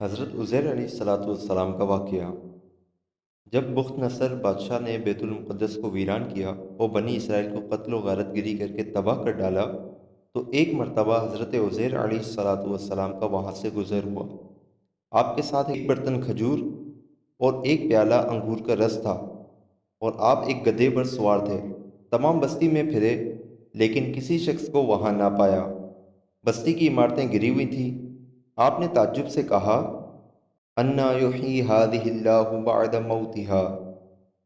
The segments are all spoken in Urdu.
حضرت عزیر علیہ السلام کا واقعہ۔ جب بخت نصر بادشاہ نے بیت المقدس کو ویران کیا اور بنی اسرائیل کو قتل و غارت گری کر کے تباہ کر ڈالا، تو ایک مرتبہ حضرت عزیر علیہ السلام کا وہاں سے گزر ہوا۔ آپ کے ساتھ ایک برتن کھجور اور ایک پیالہ انگور کا رس تھا، اور آپ ایک گدھے پر سوار تھے۔ تمام بستی میں پھرے، لیکن کسی شخص کو وہاں نہ پایا۔ بستی کی عمارتیں گری ہوئی تھیں۔ آپ نے تعجب سے کہا، انا یحیی ہذہ اللہ بعد موتها،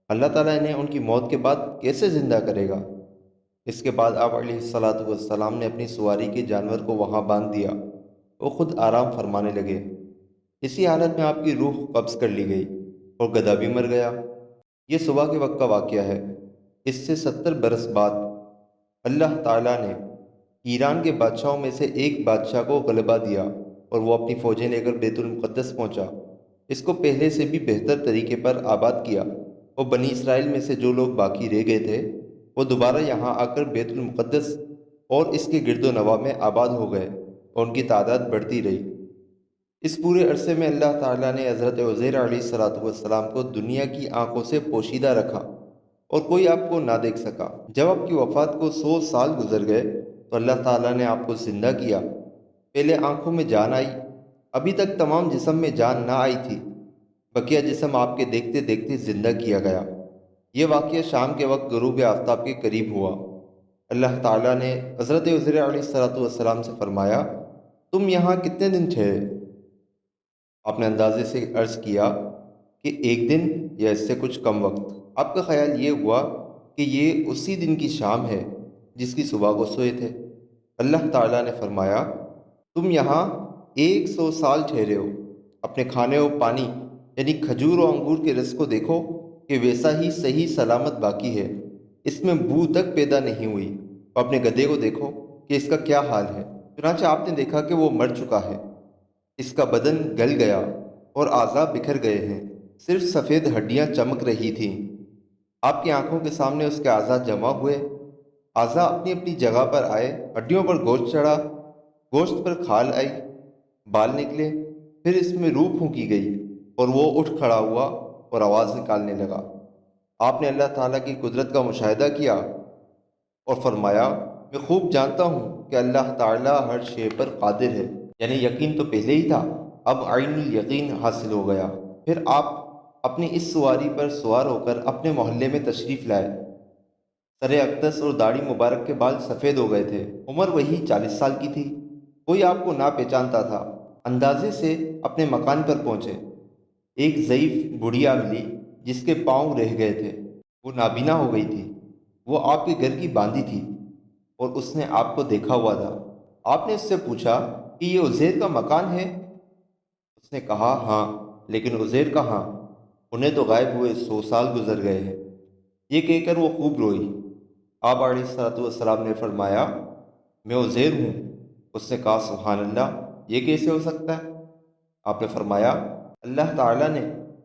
اللہ تعالیٰ انہیں ان کی موت کے بعد کیسے زندہ کرے گا؟ اس کے بعد آپ علیہ السلام نے اپنی سواری کے جانور کو وہاں باندھ دیا، وہ خود آرام فرمانے لگے۔ اسی حالت میں آپ کی روح قبض کر لی گئی اور گدھا بھی مر گیا۔ یہ صبح کے وقت کا واقعہ ہے۔ اس سے 70 برس بعد اللہ تعالیٰ نے ایران کے بادشاہوں میں سے ایک بادشاہ کو غلبہ دیا، اور وہ اپنی فوجیں لے کر بیت المقدس پہنچا۔ اس کو پہلے سے بھی بہتر طریقے پر آباد کیا، اور بنی اسرائیل میں سے جو لوگ باقی رہ گئے تھے وہ دوبارہ یہاں آ کر بیت المقدس اور اس کے گرد و نواح میں آباد ہو گئے، اور ان کی تعداد بڑھتی رہی۔ اس پورے عرصے میں اللہ تعالیٰ نے حضرت عزیر علیہ السلام کو دنیا کی آنکھوں سے پوشیدہ رکھا، اور کوئی آپ کو نہ دیکھ سکا۔ جب آپ کی وفات کو 100 سال گزر گئے تو اللہ تعالیٰ نے آپ کو زندہ کیا۔ پہلے آنکھوں میں جان آئی، ابھی تک تمام جسم میں جان نہ آئی تھی، بقیہ جسم آپ کے دیکھتے دیکھتے زندہ کیا گیا۔ یہ واقعہ شام کے وقت غروب آفتاب کے قریب ہوا۔ اللہ تعالیٰ نے حضرت عزیر علیہ السلام سے فرمایا، تم یہاں کتنے دن ٹھہرے؟ آپ نے اندازے سے عرض کیا کہ ایک دن یا اس سے کچھ کم وقت۔ آپ کا خیال یہ ہوا کہ یہ اسی دن کی شام ہے جس کی صبح کو سوئے تھے۔ اللہ تعالیٰ نے فرمایا، تم یہاں 100 سال ٹھہرے ہو۔ اپنے کھانے و پانی یعنی کھجور و انگور کے رس کو دیکھو کہ ویسا ہی صحیح سلامت باقی ہے، اس میں بو تک پیدا نہیں ہوئی، اور اپنے گدھے کو دیکھو کہ اس کا کیا حال ہے۔ چنانچہ آپ نے دیکھا کہ وہ مر چکا ہے، اس کا بدن گل گیا اور اعضاء بکھر گئے ہیں، صرف سفید ہڈیاں چمک رہی تھیں۔ آپ کی آنکھوں کے سامنے اس کے اعضاء جمع ہوئے، اعضاء اپنی اپنی جگہ پر آئے، ہڈیوں پر گوشت چڑھا، گوشت پر کھال آئی، بال نکلے، پھر اس میں روح پھونکی گئی، اور وہ اٹھ کھڑا ہوا اور آواز نکالنے لگا۔ آپ نے اللہ تعالیٰ کی قدرت کا مشاہدہ کیا اور فرمایا، میں خوب جانتا ہوں کہ اللہ تعالیٰ ہر شے پر قادر ہے۔ یعنی یقین تو پہلے ہی تھا، اب عین الیقین حاصل ہو گیا۔ پھر آپ اپنی اس سواری پر سوار ہو کر اپنے محلے میں تشریف لائے۔ سر اقدس اور داڑھی مبارک کے بال سفید ہو گئے تھے۔ عمر وہی 40 سال کی تھی۔ کوئی آپ کو نہ پہچانتا تھا۔ اندازے سے اپنے مکان پر پہنچے۔ ایک ضعیف بڑھیا ملی جس کے پاؤں رہ گئے تھے، وہ نابینا ہو گئی تھی۔ وہ آپ کے گھر کی باندھی تھی، اور اس نے آپ کو دیکھا ہوا تھا۔ آپ نے اس سے پوچھا کہ یہ عزیر کا مکان ہے؟ اس نے کہا، ہاں، لیکن عزیر کہاں؟ انہیں تو غائب ہوئے 100 سال گزر گئے ہیں۔ یہ کہہ کر وہ خوب روئی۔ آپ علیہ السلام نے فرمایا، میں عزیر ہوں۔ اس نے کہا، سبحان اللہ، یہ کیسے ہو سکتا ہے؟ آپ نے فرمایا، اللہ تعالیٰ نے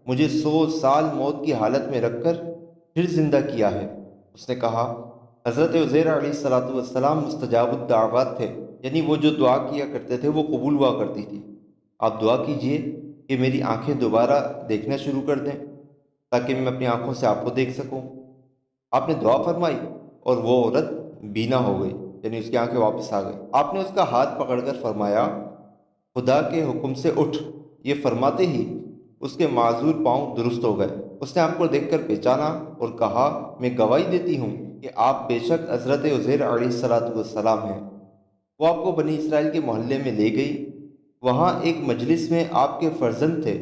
مجھے 100 سال موت کی حالت میں رکھ کر پھر زندہ کیا ہے۔ اس نے کہا، حضرت عزیر علیہ السلام مستجاب الدعوات تھے، یعنی وہ جو دعا کیا کرتے تھے وہ قبول ہوا کرتی تھی۔ آپ دعا کیجئے کہ میری آنکھیں دوبارہ دیکھنا شروع کر دیں، تاکہ میں اپنی آنکھوں سے آپ کو دیکھ سکوں۔ آپ نے دعا فرمائی اور وہ عورت بینا ہو گئی، یعنی اس کی آنکھیں واپس آ گئی۔ آپ نے اس کا ہاتھ پکڑ کر فرمایا، خدا کے حکم سے اٹھ۔ یہ فرماتے ہی اس کے معذور پاؤں درست ہو گئے۔ اس نے آپ کو دیکھ کر پہچانا اور کہا، میں گواہی دیتی ہوں کہ آپ بے شک حضرت عزیر علیہ السلام ہیں۔ وہ آپ کو بنی اسرائیل کے محلے میں لے گئی۔ وہاں ایک مجلس میں آپ کے فرزند تھے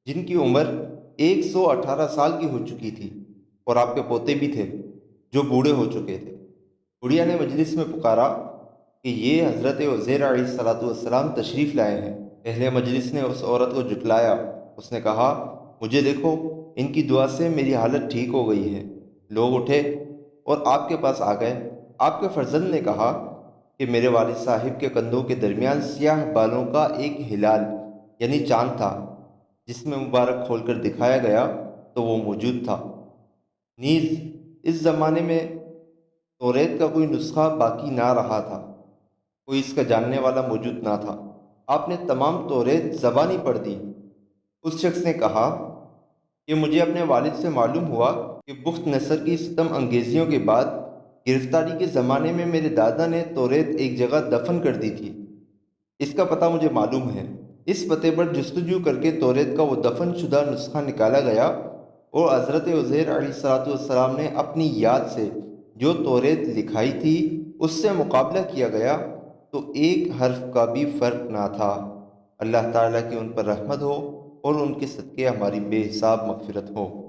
جن کی عمر 118 سال کی ہو چکی تھی، اور آپ کے پوتے بھی تھے جو بوڑھے ہو چکے تھے۔ بڑھیا نے مجلس میں پکارا کہ یہ حضرت عزیر علیہ السلام تشریف لائے ہیں۔ اہل مجلس نے اس عورت کو جھٹلایا۔ اس نے کہا، مجھے دیکھو، ان کی دعا سے میری حالت ٹھیک ہو گئی ہے۔ لوگ اٹھے اور آپ کے پاس آ گئے۔ آپ کے فرزند نے کہا کہ میرے والد صاحب کے کندھوں کے درمیان سیاہ بالوں کا ایک ہلال یعنی چاند تھا، جس میں مبارک کھول کر دکھایا گیا تو وہ موجود تھا۔ نیز اس زمانے میں توریت کا کوئی نسخہ باقی نہ رہا تھا، کوئی اس کا جاننے والا موجود نہ تھا۔ آپ نے تمام توریت زبانی پڑھ دی۔ اس شخص نے کہا کہ مجھے اپنے والد سے معلوم ہوا کہ بخت نصر کی ستم انگیزیوں کے بعد گرفتاری کے زمانے میں میرے دادا نے توریت ایک جگہ دفن کر دی تھی۔ اس کا پتہ مجھے معلوم ہے۔ اس پتے پر جستجو کر کے توریت کا وہ دفن شدہ نسخہ نکالا گیا اور حضرت عزیر علیہ السلام نے اپنی یاد سے جو توریت لکھائی تھی اس سے مقابلہ کیا گیا تو ایک حرف کا بھی فرق نہ تھا۔ اللہ تعالیٰ کی ان پر رحمت ہو اور ان کے صدقے ہماری بے حساب مغفرت ہو۔